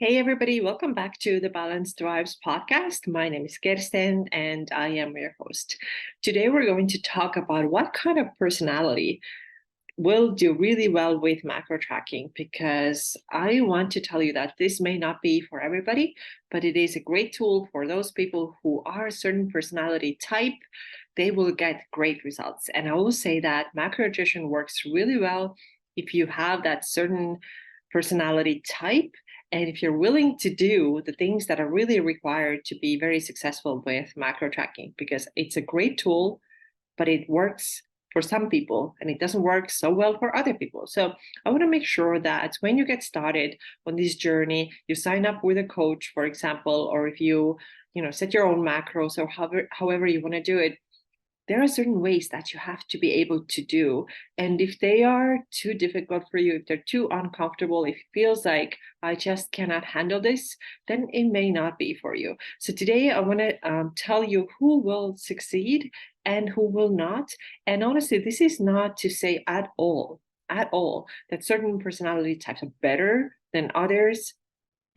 Hey, everybody, welcome back to the Balance Thrives podcast. My name is Kirsten and I am your host. Today, we're going to talk about what kind of personality will do really well with macro tracking because I want to tell you that this may not be for everybody, but it is a great tool for those people who are a certain personality type. They will get great results. And I will say that macro nutrition works really well if you have that certain personality type and if you're willing to do the things that are really required to be very successful with macro tracking, because it's a great tool, but it works for some people and it doesn't work so well for other people. So I want to make sure that when you get started on this journey, you sign up with a coach, for example, or if you set your own macros or however you want to do it, there are certain ways that you have to be able to do. And if they are too difficult for you, if they're too uncomfortable, if it feels like I just cannot handle this, then it may not be for you. So today I want to tell you who will succeed and who will not. And honestly, this is not to say at all, that certain personality types are better than others.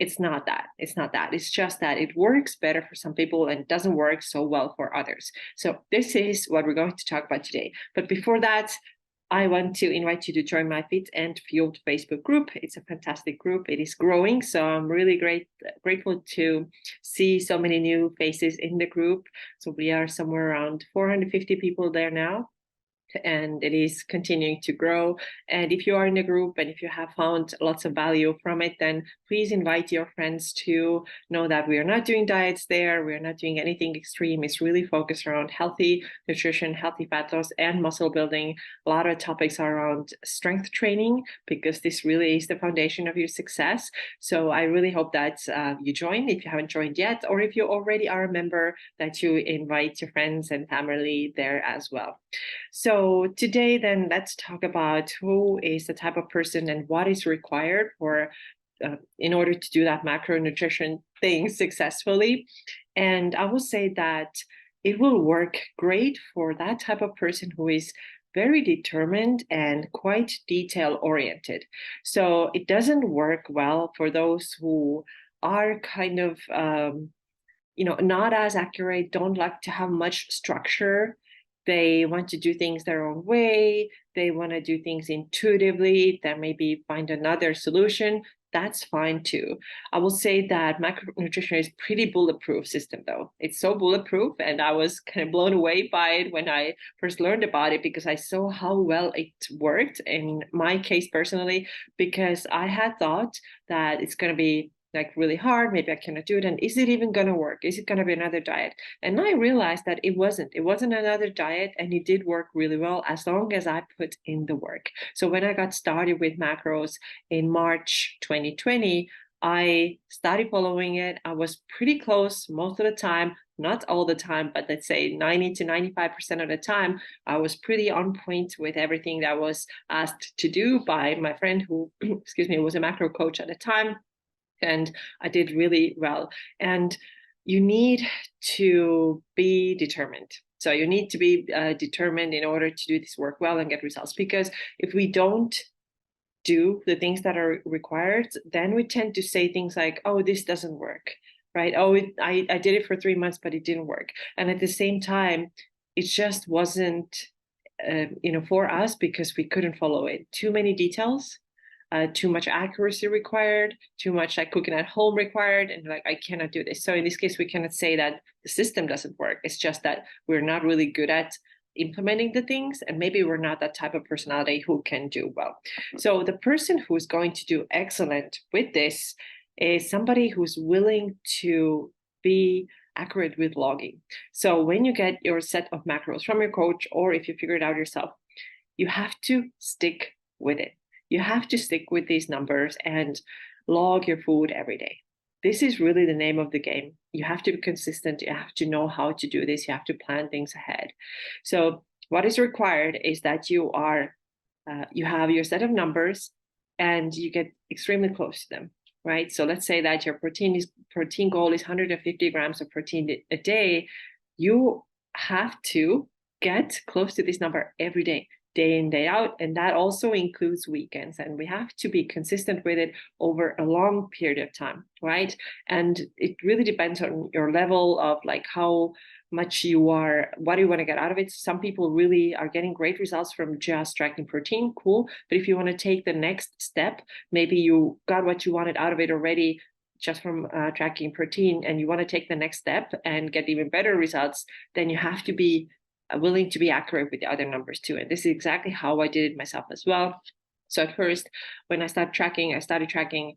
It's not that. It's not that. It's just that it works better for some people and doesn't work so well for others. So this is what we're going to talk about today. But before that, I want to invite you to join my Fit and Fueled Facebook group. It's a fantastic group. It is growing. So I'm really grateful to see so many new faces in the group. So we are somewhere around 450 people there now, and it is continuing to grow. And if you are in a group and if you have found lots of value from it, then please invite your friends to know that we are not doing diets there. We are not doing anything extreme. It's really focused around healthy nutrition, healthy fat loss, and muscle building. A lot of topics are around strength training because this really is the foundation of your success. So I really hope that you join if you haven't joined yet, or if you already are a member, that you invite your friends and family there as well. So today, then, let's talk about who is the type of person and what is required for in order to do that macronutrition thing successfully. And I will say that it will work great for that type of person who is very determined and quite detail oriented. So it doesn't work well for those who are kind of not as accurate, don't like to have much structure. They want to do things their own way. They want to do things intuitively, then maybe find another solution. That's fine too. I will say that macronutrition is pretty bulletproof system though. It's so bulletproof, and I was kind of blown away by it when I first learned about it because I saw how well it worked in my case personally, because I had thought that it's going to be like really hard, maybe I cannot do it, and is it even going to work? Is it going to be another diet? And I realized that it wasn't another diet, and it did work really well as long as I put in the work. So when I got started with macros in March 2020, I started following it. I was pretty close most of the time, not all the time, but let's say 90 to 95% of the time, I was pretty on point with everything that was asked to do by my friend who, excuse me, was a macro coach at the time. And I did really well. And you need to be determined. So you need to be determined in order to do this work well and get results. Because if we don't do the things that are required, then we tend to say things like, oh, this doesn't work, right? Oh, I did it for 3 months, but it didn't work. And at the same time, it just wasn't, for us because we couldn't follow it. Too many details, too much accuracy required, too much like cooking at home required, and like I cannot do this. So in this case, we cannot say that the system doesn't work. It's just that we're not really good at implementing the things, and maybe we're not that type of personality who can do well. So the person who's going to do excellent with this is somebody who's willing to be accurate with logging. So when you get your set of macros from your coach, or if you figure it out yourself, you have to stick with it. You have to stick with these numbers and log your food every day. This is really the name of the game. You have to be consistent. You have to know how to do this. You have to plan things ahead. So what is required is that you have your set of numbers and you get extremely close to them, right? So let's say that your protein goal is 150 grams of protein a day. You have to get close to this number every day. day in, day out. And that also includes weekends. And we have to be consistent with it over a long period of time, right? And it really depends on your level of like how much what do you want to get out of it. Some people really are getting great results from just tracking protein, cool. But if you want to take the next step, maybe you got what you wanted out of it already just from tracking protein, and you want to take the next step and get even better results, then you have to be willing to be accurate with the other numbers too. And this is exactly how I did it myself as well. So at first, when I started tracking,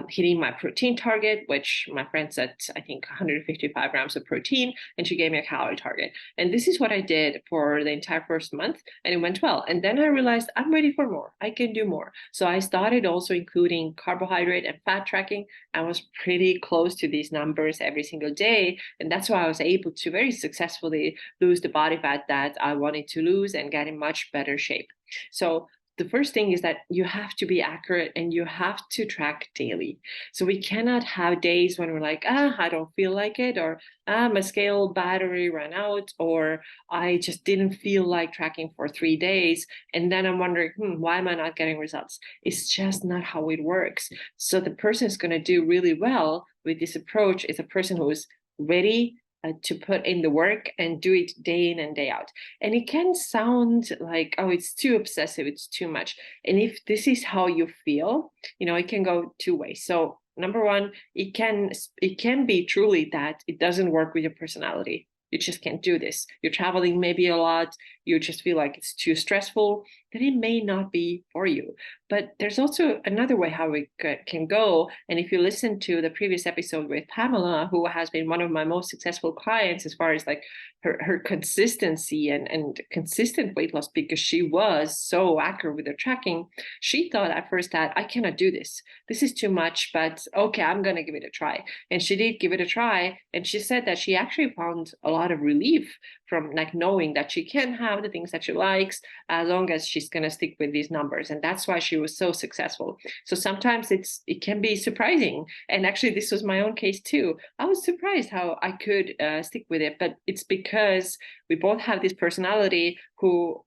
hitting my protein target, which my friend said, I think 155 grams of protein, and she gave me a calorie target. And this is what I did for the entire first month, and it went well. And then I realized I'm ready for more. I can do more. So I started also including carbohydrate and fat tracking. I was pretty close to these numbers every single day. And that's why I was able to very successfully lose the body fat that I wanted to lose and get in much better shape. So the first thing is that you have to be accurate and you have to track daily. So we cannot have days when we're like, I don't feel like it, or my scale battery ran out, or I just didn't feel like tracking for 3 days. And then I'm wondering, why am I not getting results? It's just not how it works. So the person who's going to do really well with this approach is a person who is ready to put in the work and do it day in and day out. And it can sound like, oh, it's too obsessive, it's too much. And if this is how you feel, it can go two ways. So number one, it can be truly that it doesn't work with your personality. You just can't do this. You're traveling maybe a lot. You just feel like it's too stressful. Then it may not be for you. But there's also another way how it can go. And if you listen to the previous episode with Pamela, who has been one of my most successful clients as far as like her consistency and consistent weight loss, because she was so accurate with her tracking, she thought at first that I cannot do this. This is too much, but okay, I'm going to give it a try. And she did give it a try. And she said that she actually found a lot of relief from like knowing that she can have the things that she likes as long as she's going to stick with these numbers. And that's why she was so successful. So sometimes it can be surprising. And actually, this was my own case too. I was surprised how I could stick with it, but it's because we both have this personality who,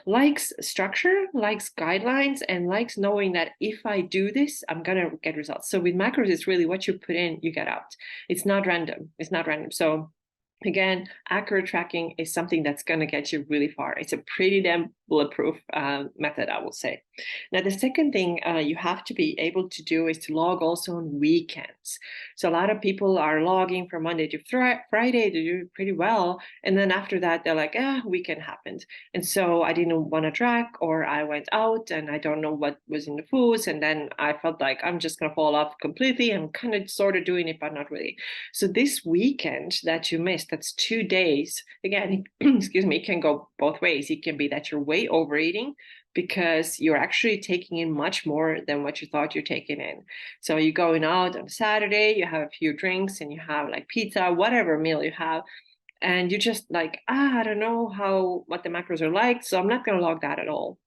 likes structure, likes guidelines, and likes knowing that if I do this, I'm going to get results. So with macros, it's really what you put in, you get out. It's not random. It's not random. So again, accurate tracking is something that's going to get you really far. It's a pretty damn bulletproof method, I will say. Now, the second thing you have to be able to do is to log also on weekends. So a lot of people are logging from Monday to Friday. They do pretty well. And then after that, they're like, weekend happened. And so I didn't want to track, or I went out and I don't know what was in the foods. And then I felt like I'm just going to fall off completely. I'm kind of sort of doing it, but not really. So this weekend that you missed, that's 2 days. Again, excuse me, it can go both ways. It can be that you're way overeating because you're actually taking in much more than what you thought you're taking in. So you're going out on Saturday, you have a few drinks and you have like pizza, whatever meal you have, and you're just like, I don't know what the macros are like, so I'm not going to log that at all,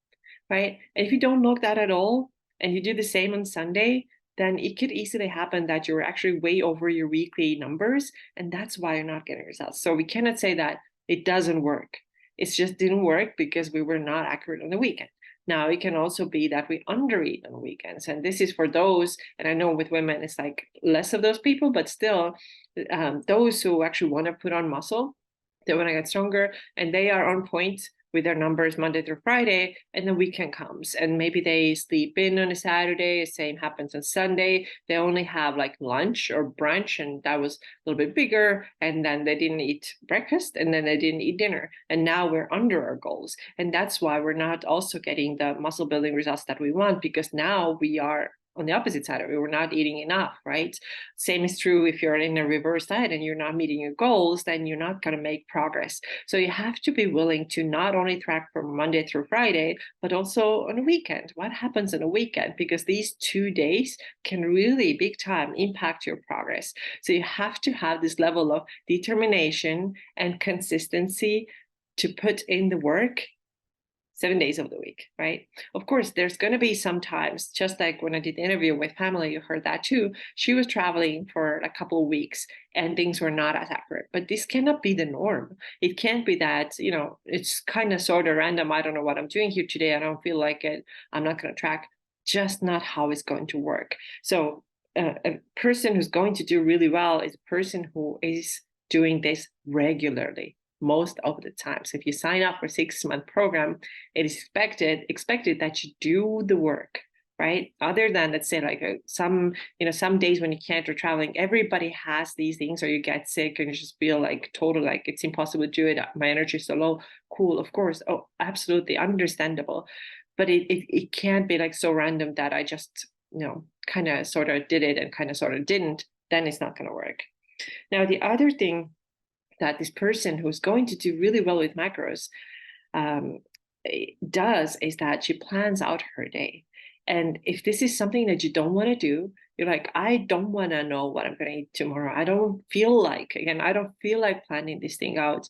right? And if you don't log that at all and you do the same on Sunday, then it could easily happen that you're actually way over your weekly numbers, and that's why you're not getting results. So we cannot say that it doesn't work. It just didn't work because we were not accurate on the weekend. Now, it can also be that we undereat on weekends. And this is for those, and I know with women, it's like less of those people, but still, those who actually want to put on muscle, they want to get stronger, and they are on point with their numbers Monday through Friday, and the weekend comes. And maybe they sleep in on a Saturday, same happens on Sunday. They only have like lunch or brunch, and that was a little bit bigger. And then they didn't eat breakfast, and then they didn't eat dinner. And now we're under our goals. And that's why we're not also getting the muscle building results that we want, because now we are on the opposite side of it. We're not eating enough, right? Same is true if you're in a reverse diet and you're not meeting your goals, then you're not going to make progress. So you have to be willing to not only track from Monday through Friday, but also on a weekend. What happens on a weekend? Because these 2 days can really big time impact your progress. So you have to have this level of determination and consistency to put in the work 7 days of the week, right? Of course, there's going to be some times, just like when I did the interview with Pamela, you heard that too. She was traveling for a couple of weeks and things were not as accurate. But this cannot be the norm. It can't be that, it's kind of sort of random. I don't know what I'm doing here today. I don't feel like it. I'm not going to track. Just not how it's going to work. So a person who's going to do really well is a person who is doing this regularly most of the time. So if you sign up for a 6-month program, it is expected that you do the work, right? Other than, let's say, like some days when you can't or traveling, everybody has these things, or you get sick and you just feel like total, like it's impossible to do it. My energy is so low. Cool, of course. Oh, absolutely understandable. But it can't be like so random that I just, kind of sort of did it and kind of sort of didn't. Then it's not going to work. Now, the other thing that this person who's going to do really well with macros does is that she plans out her day. And if this is something that you don't want to do, you're like, I don't want to know what I'm going to eat tomorrow. I don't feel like planning this thing out.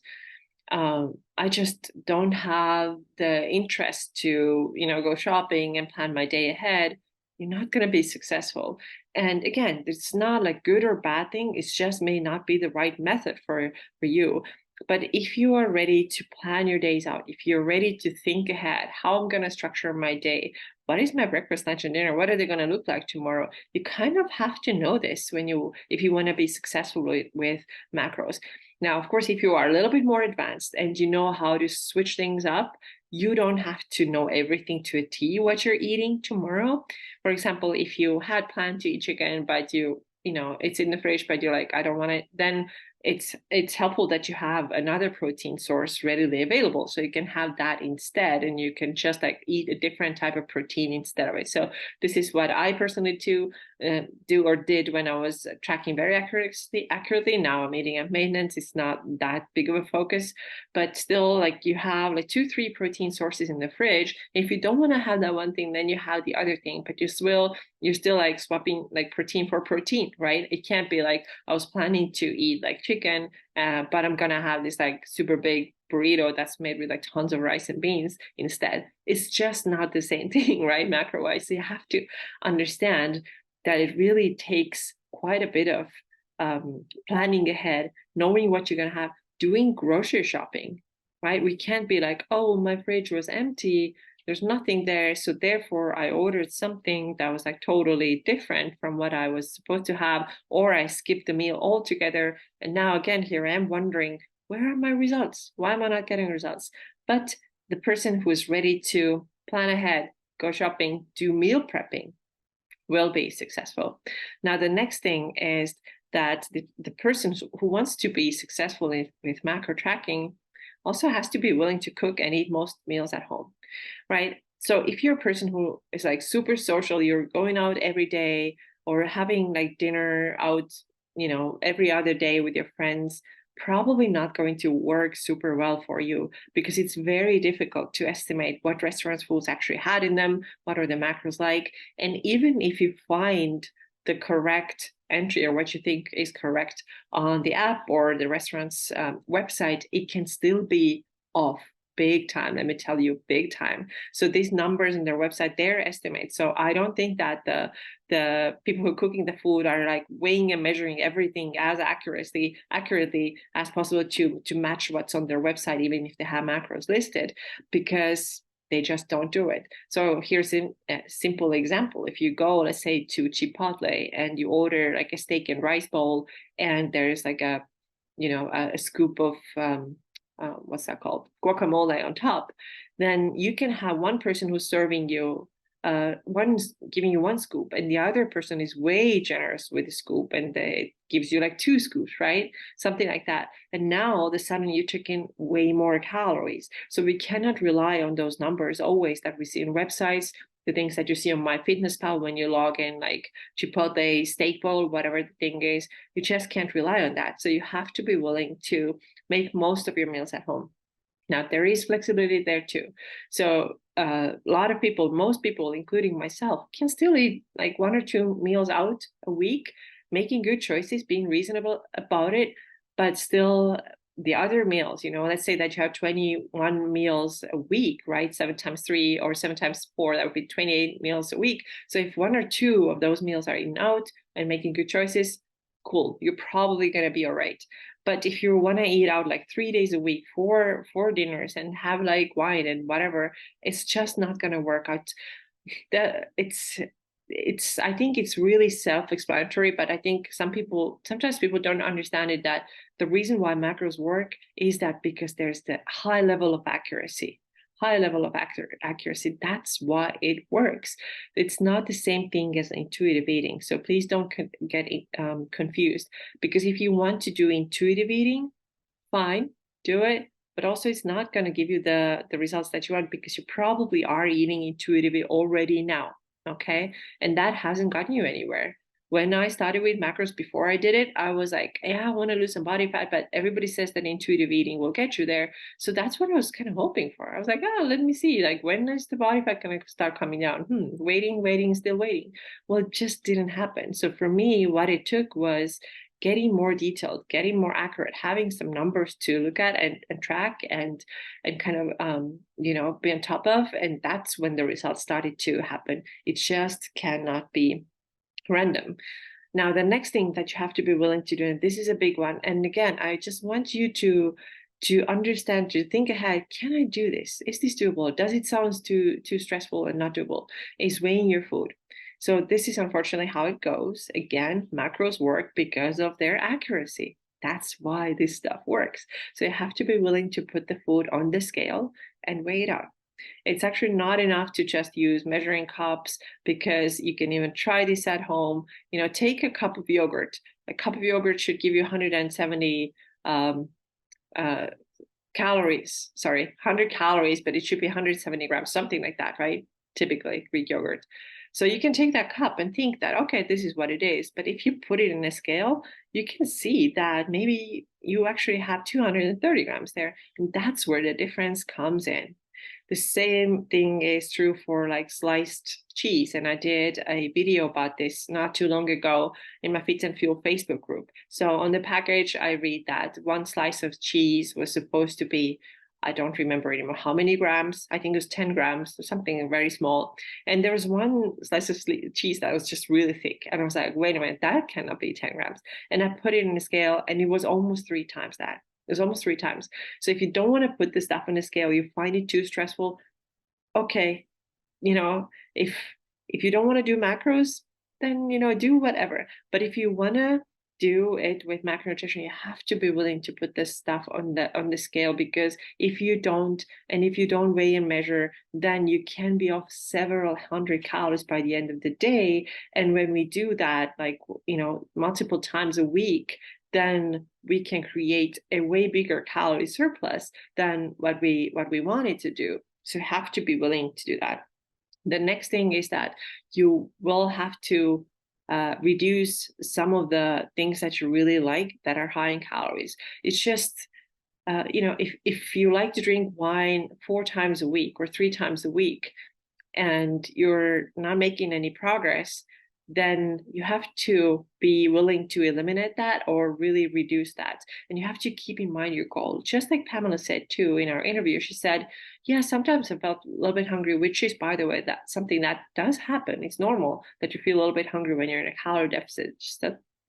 I just don't have the interest to, go shopping and plan my day ahead. You're not going to be successful. And again, it's not like good or bad thing. It's just may not be the right method for you. But if you are ready to plan your days out, if you're ready to think ahead, how I'm going to structure my day, what is my breakfast, lunch, and dinner? What are they going to look like tomorrow? You kind of have to know this if you want to be successful with macros. Now, of course, if you are a little bit more advanced and you know how to switch things up, you don't have to know everything to a T what you're eating tomorrow. For example, if you had planned to eat chicken, but it's in the fridge, but you're like, I don't want it, then it's helpful that you have another protein source readily available. So you can have that instead, and you can just like eat a different type of protein instead of it. So this is what I personally do or did when I was tracking very accurately. Now I'm eating at maintenance. It's not that big of a focus, but still, like, you have like 2-3 protein sources in the fridge. If you don't want to have that one thing, then you have the other thing, but you're still like swapping like protein for protein, right? It can't be like, I was planning to eat like chicken, but I'm gonna have this like super big burrito that's made with like tons of rice and beans instead. It's just not the same thing, right? Macro wise. So you have to understand that it really takes quite a bit of planning ahead, knowing what you're gonna have, doing grocery shopping, right? We can't be like, oh, my fridge was empty, there's nothing there, so therefore I ordered something that was like totally different from what I was supposed to have, or I skipped the meal altogether. And now again, here I am wondering, where are my results? Why am I not getting results? But the person who is ready to plan ahead, go shopping, do meal prepping, will be successful. Now, the next thing is that the person who wants to be successful with macro tracking also has to be willing to cook and eat most meals at home, right? So if you're a person who is like super social, you're going out every day or having like dinner out, every other day with your friends, probably not going to work super well for you, because it's very difficult to estimate what restaurants foods actually had in them, what are the macros like. And even if you find the correct entry or what you think is correct on the app or the restaurant's website, it can still be off big time. Let me tell you, big time. So these numbers in their website, they're estimates. So I don't think that the people who are cooking the food are like weighing and measuring everything as accurately as possible to match what's on their website, even if they have macros listed, because they just don't do it. So here's a simple example. If you go, let's say, to Chipotle and you order like a steak and rice bowl, and there's like a scoop of what's that called? Guacamole on top, then you can have one person who's serving you giving you one scoop, and the other person is way generous with the scoop and they gives you like 2 scoops, right? Something like that. And now all of a sudden you took in way more calories. So we cannot rely on those numbers always that we see in websites, the things that you see on MyFitnessPal when you log in, like Chipotle steak bowl, whatever the thing is. You just can't rely on that. So you have to be willing to make most of your meals at home. Now, there is flexibility there too. So a lot of people, most people, including myself, can still eat like 1 or 2 meals out a week, making good choices, being reasonable about it, but still the other meals, let's say that you have 21 meals a week, right? 7 times 3 or 7 times 4, that would be 28 meals a week. So if 1 or 2 of those meals are eaten out and making good choices, cool, you're probably going to be all right. But if you want to eat out like 3 days a week, four dinners, and have like wine and whatever, it's just not going to work out. It's I think it's really self-explanatory, but I think sometimes people don't understand it, that the reason why macros work is that because there's the high level of accuracy. That's why it works. It's not the same thing as intuitive eating. So please don't get confused, because if you want to do intuitive eating, fine, do it. But also, it's not going to give you the results that you want, because you probably are eating intuitively already now. Okay. And that hasn't gotten you anywhere. When I started with macros, before I did it, I was like, yeah, I want to lose some body fat, but everybody says that intuitive eating will get you there. So that's what I was kind of hoping for. I was like, let me see, like, when is the body fat going to start coming down? Waiting, still waiting. Well, it just didn't happen. So for me, what it took was getting more detailed, getting more accurate, having some numbers to look at and track and kind of be on top of. And that's when the results started to happen. It just cannot be random. Now, the next thing that you have to be willing to do, and this is a big one, and again, I just want you to understand, to think ahead. Can I do this? Is this doable? Does it sound too stressful and not doable? Is weighing your food. So this is unfortunately how it goes. Again, macros work because of their accuracy. That's why this stuff works. So you have to be willing to put the food on the scale and weigh it out. It's actually not enough to just use measuring cups, because you can even try this at home. Take a cup of yogurt. A cup of yogurt should give you 170 calories. Sorry, 100 calories, but it should be 170 grams, something like that, right? Typically, Greek yogurt. So you can take that cup and think that, okay, this is what it is. But if you put it in a scale, you can see that maybe you actually have 230 grams there. And that's where the difference comes in. The same thing is true for like sliced cheese. And I did a video about this not too long ago in my Fit and Fuel Facebook group. So on the package, I read that one slice of cheese was supposed to be, I don't remember anymore how many grams. I think it was 10 grams or something very small. And there was one slice of cheese that was just really thick. And I was like, wait a minute, that cannot be 10 grams. And I put it in a scale, and it was almost 3 times that. It was almost 3 times. So if you don't want to put the stuff on a scale, you find it too stressful, okay, if you don't want to do macros, then do whatever. But if you want to do it with macronutrition, you have to be willing to put this stuff on the scale, because if you don't weigh and measure, then you can be off several hundred calories by the end of the day. And when we do that, like, multiple times a week, then we can create a way bigger calorie surplus than what we wanted to do. So you have to be willing to do that. The next thing is that you will have to reduce some of the things that you really like that are high in calories. It's just, if you like to drink wine 4 times a week or 3 times a week, and you're not making any progress, then you have to be willing to eliminate that or really reduce that. And you have to keep in mind your goal. Just like Pamela said too in our interview, she said, yeah, sometimes I felt a little bit hungry, which is, by the way, that's something that does happen. It's normal that you feel a little bit hungry when you're in a calorie deficit.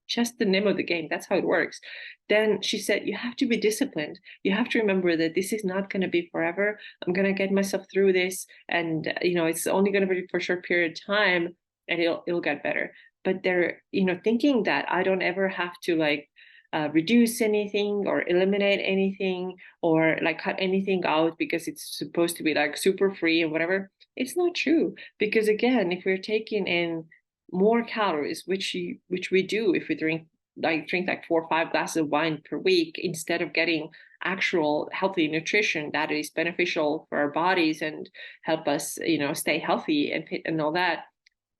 Just the name of the game. That's how it works. Then she said, you have to be disciplined. You have to remember that this is not going to be forever. I'm going to get myself through this. And, it's only going to be for a short period of time, and it'll get better. But they're, thinking that I don't ever have to reduce anything or eliminate anything or like cut anything out because it's supposed to be like super free and whatever. It's not true. Because again, if we're taking in more calories, which we do if we drink like 4 or 5 glasses of wine per week, instead of getting actual healthy nutrition that is beneficial for our bodies and help us, stay healthy and fit and all that,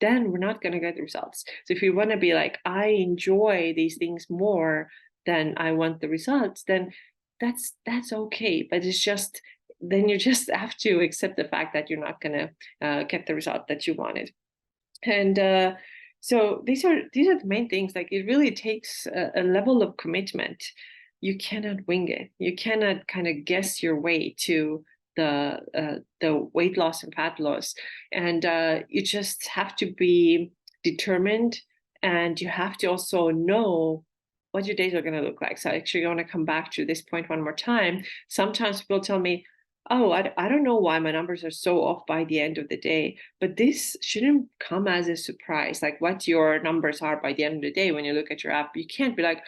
then we're not going to get the results. So if you want to be like, I enjoy these things more than I want the results, then that's okay. But it's just, then you just have to accept the fact that you're not going to get the result that you wanted. And so these are the main things. Like, it really takes a level of commitment. you cannot wing it. You cannot kind of guess your way to the weight loss and fat loss, and you just have to be determined, and you have to also know what your days are going to look like. So I actually want to come back to this point one more time. Sometimes people tell me, oh, I don't know why my numbers are so off by the end of the day, but this shouldn't come as a surprise. Like what your numbers are by the end of the day when you look at your app, you can't be like,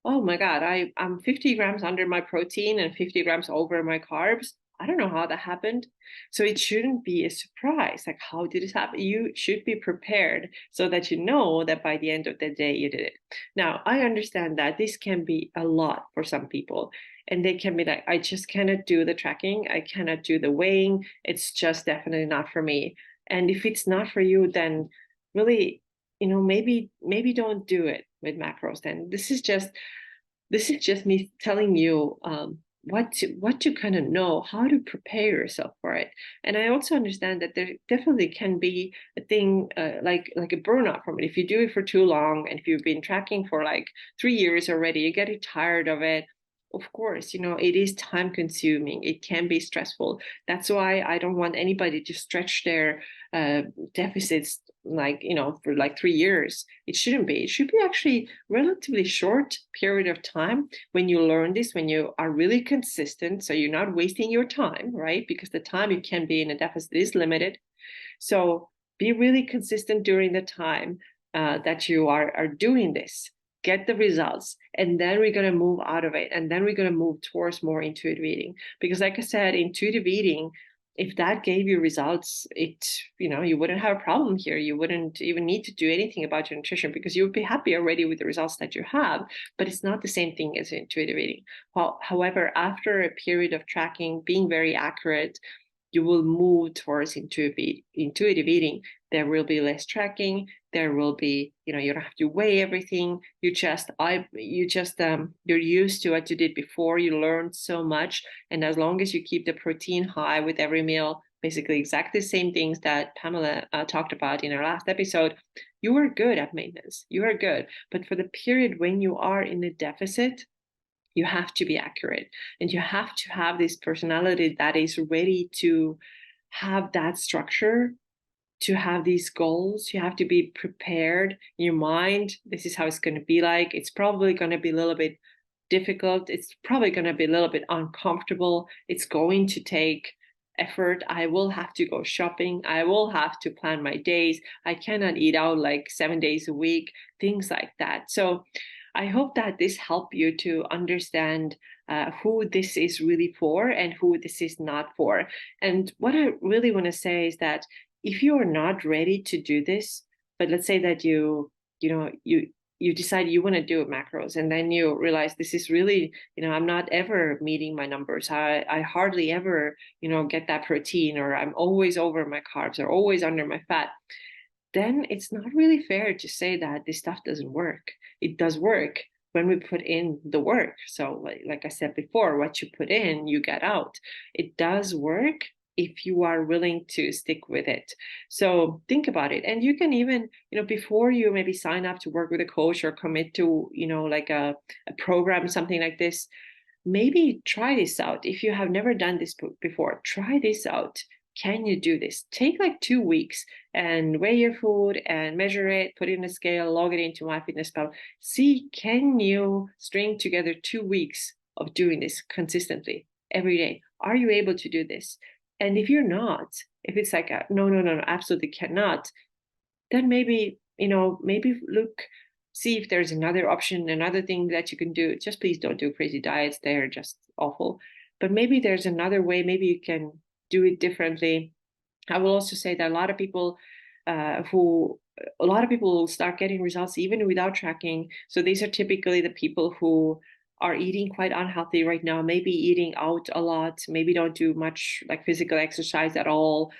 oh my God, I'm 50 grams under my protein and 50 grams over my carbs. I don't know how that happened. So it shouldn't be a surprise. Like, how did this happen? You should be prepared so that you know that by the end of the day you did it. Now, I understand that this can be a lot for some people. And they can be like, I just cannot do the tracking. I cannot do the weighing. It's just definitely not for me. And if it's not for you, then really, maybe don't do it with macros. Then this is just me telling you what to kind of know, how to prepare yourself for it. And I also understand that there definitely can be a thing like a burnout from it. If you do it for too long, and if you've been tracking for like 3 years already, you get tired of it. Of course, it is time consuming. It can be stressful. That's why I don't want anybody to stretch their deficits for like 3 years. It shouldn't be. It should be actually relatively short period of time when you learn this, when you are really consistent, so you're not wasting your time, right? Because the time you can be in a deficit is limited. So be really consistent during the time that you are doing this. Get the results, and then we're going to move out of it, and then we're going to move towards more intuitive eating. Because like I said, intuitive eating, if that gave you results, you wouldn't have a problem here. You wouldn't even need to do anything about your nutrition, because you would be happy already with the results that you have. But it's not the same thing as intuitive eating. However, after a period of tracking, being very accurate, you will move towards intuitive eating. There will be less tracking. There will be, you don't have to weigh everything. You're used to what you did before. You learned so much. And as long as you keep the protein high with every meal, basically exactly the same things that Pamela talked about in our last episode, you are good at maintenance. You are good. But for the period when you are in a deficit, you have to be accurate, and you have to have this personality that is ready to have that structure, to have these goals. You have to be prepared in your mind. This is how it's going to be like. It's probably going to be a little bit difficult. It's probably going to be a little bit uncomfortable. It's going to take effort. I will have to go shopping. I will have to plan my days. I cannot eat out like 7 days a week, things like that. So I hope that this helped you to understand who this is really for and who this is not for. And what I really want to say is that if you are not ready to do this, but let's say that you decide you want to do macros, and then you realize this is really, I'm not ever meeting my numbers. I hardly ever, get that protein, or I'm always over my carbs or always under my fat. Then it's not really fair to say that this stuff doesn't work. It does work when we put in the work. So like I said before, what you put in, you get out. It does work if you are willing to stick with it. So think about it. And you can even, before you maybe sign up to work with a coach or commit to, like a program, something like this, maybe try this out. If you have never done this before, try this out. Can you do this? Take like 2 weeks and weigh your food and measure it, put it in a scale, log it into MyFitnessPal. See, can you string together 2 weeks of doing this consistently every day? Are you able to do this? And if you're not, if it's like, no, absolutely cannot, then maybe, see if there's another option, another thing that you can do. Just please don't do crazy diets. They're just awful. But maybe there's another way. Maybe you can do it differently. I will also say that a lot of people will start getting results even without tracking. So these are typically the people who are eating quite unhealthy right now, maybe eating out a lot, maybe don't do much like physical exercise at all,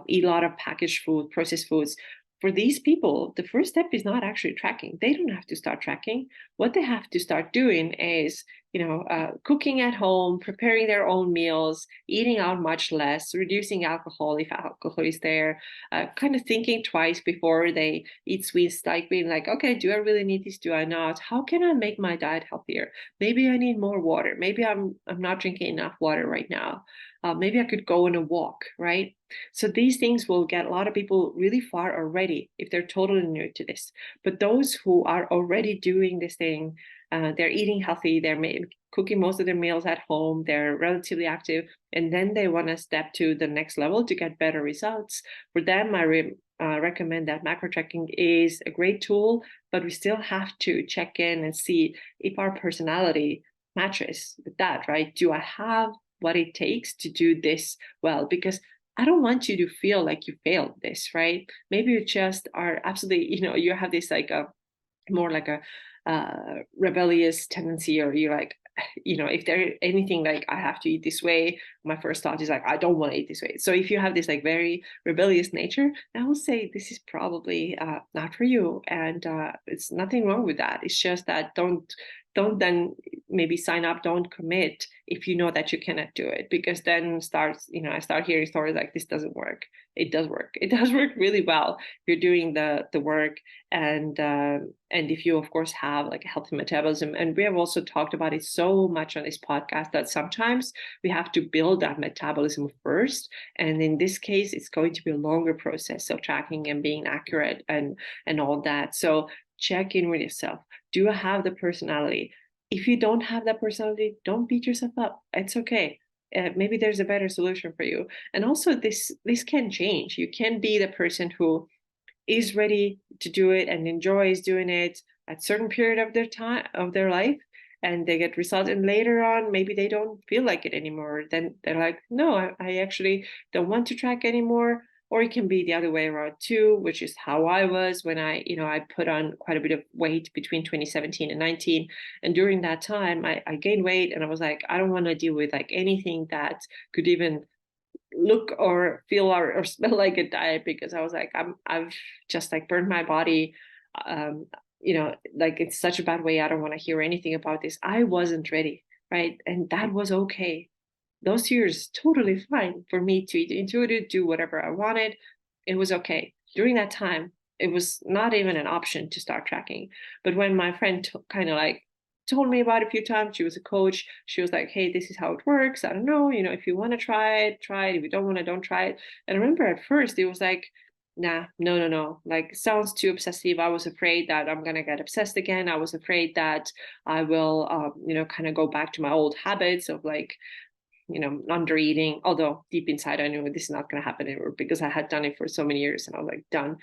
eat a lot of packaged food, processed foods. For these people, the first step is not actually tracking. They don't have to start tracking. What they have to start doing is cooking at home, preparing their own meals, eating out much less, reducing alcohol if alcohol is there, kind of thinking twice before they eat sweets, like being like, okay, do I really need this? Do I not? How can I make my diet healthier? Maybe I need more water. Maybe I'm not drinking enough water right now. Maybe I could go on a walk, right? So these things will get a lot of people really far already if they're totally new to this. But those who are already doing this thing, they're eating healthy, they're cooking most of their meals at home, they're relatively active, and then they want to step to the next level to get better results. For them, I recommend that macro tracking is a great tool, but we still have to check in and see if our personality matches with that, right? Do I have what it takes to do this well? Because I don't want you to feel like you failed this, right? Maybe you just are absolutely, you have this like a more like a rebellious tendency, or you're like, if there's anything like I have to eat this way, my first thought is like, I don't want to eat this way. So if you have this like very rebellious nature, I will say this is probably not for you, and it's nothing wrong with that. It's just that don't then maybe sign up, don't commit if you know that you cannot do it, because then I start hearing stories like this doesn't work. It does work. It does work really well. You're doing the work, and if you of course have like a healthy metabolism. And we have also talked about it so much on this podcast that sometimes we have to build that metabolism first, and in this case it's going to be a longer process of tracking and being accurate and all that. So check in with yourself. Do you have the personality? If you don't have that personality, don't beat yourself up. It's okay. Maybe there's a better solution for you. And also this can change. You can be the person who is ready to do it and enjoys doing it at certain period of their time of their life, and they get results, and later on maybe they don't feel like it anymore. Then they're like, no, I actually don't want to track anymore. Or it can be the other way around too, which is how I was when I put on quite a bit of weight between 2017 and 19. And during that time I gained weight, and I was like, I don't want to deal with like anything that could even look or feel or smell like a diet, because I was like, I've just like burned my body. Um, like it's such a bad way. I don't want to hear anything about this. I wasn't ready, right? And that was okay. Those years totally fine for me to eat intuitive, do whatever I wanted. It was okay. During that time, it was not even an option to start tracking. But when my friend kind of like told me about it a few times, she was a coach. She was like, hey, this is how it works. I don't know, if you want to try it, try it. If you don't want to, don't try it. And I remember at first it was like, nah, no. Like, sounds too obsessive. I was afraid that I'm gonna get obsessed again. I was afraid that I will, kind of go back to my old habits of like, under eating. Although deep inside I knew this is not going to happen anymore, because I had done it for so many years and I was like done.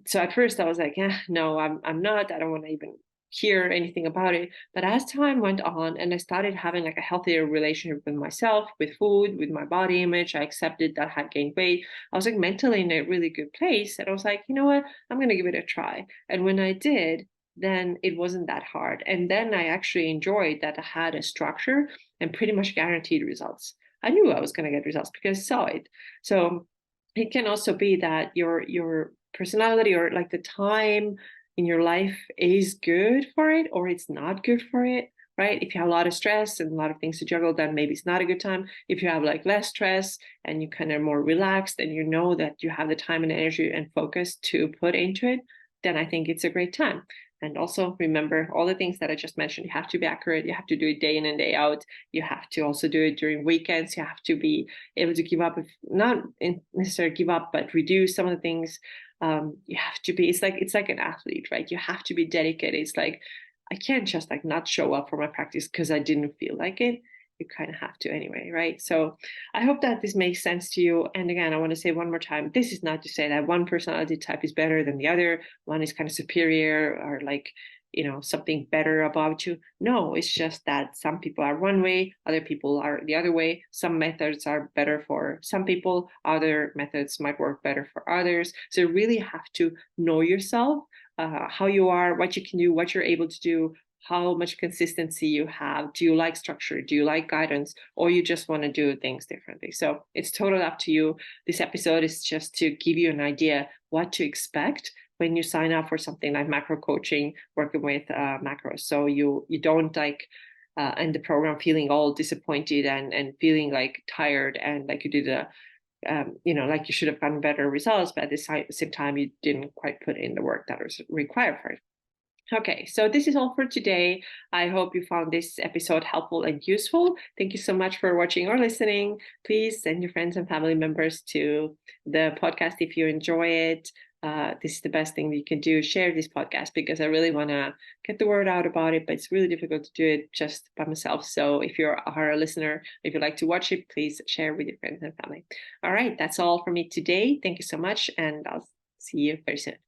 So at first I was like, yeah, no, I'm not. I don't want to even hear anything about it. But as time went on and I started having like a healthier relationship with myself, with food, with my body image, I accepted that I had gained weight. I was like mentally in a really good place, and I was like, you know what, I'm going to give it a try. And when I did, then it wasn't that hard. And then I actually enjoyed that I had a structure and pretty much guaranteed results. I knew I was going to get results because I saw it. So it can also be that your personality or like the time in your life is good for it, or it's not good for it, right? If you have a lot of stress and a lot of things to juggle, then maybe it's not a good time. If you have like less stress and you kind of more relaxed and you know that you have the time and energy and focus to put into it, then I think it's a great time. And also remember all the things that I just mentioned. You have to be accurate. You have to do it day in and day out. You have to also do it during weekends. You have to be able to give up, if not necessarily give up, but reduce some of the things. You have to be, it's like an athlete, right? You have to be dedicated. It's like, I can't just like not show up for my practice because I didn't feel like it. You kind of have to anyway, right? So I hope that this makes sense to you. And again, I want to say one more time, this is not to say that one personality type is better than the other, one is kind of superior or like, something better about you. No, it's just that some people are one way, other people are the other way. Some methods are better for some people, other methods might work better for others. So you really have to know yourself, how you are, what you can do, what you're able to do, how much consistency you have. Do you like structure? Do you like guidance? Or you just want to do things differently? So it's totally up to you. This episode is just to give you an idea what to expect when you sign up for something like macro coaching, working with macros. So you don't like in the program feeling all disappointed and feeling like tired and like you did like you should have gotten better results, but at the same time, you didn't quite put in the work that was required for it. Okay, so this is all for today. I hope you found this episode helpful and useful. Thank you so much for watching or listening. Please send your friends and family members to the podcast if you enjoy it. This is the best thing you can do. Share this podcast because I really want to get the word out about it, but it's really difficult to do it just by myself. So if you are a listener, if you'd like to watch it, please share with your friends and family. All right, that's all for me today. Thank you so much, and I'll see you very soon.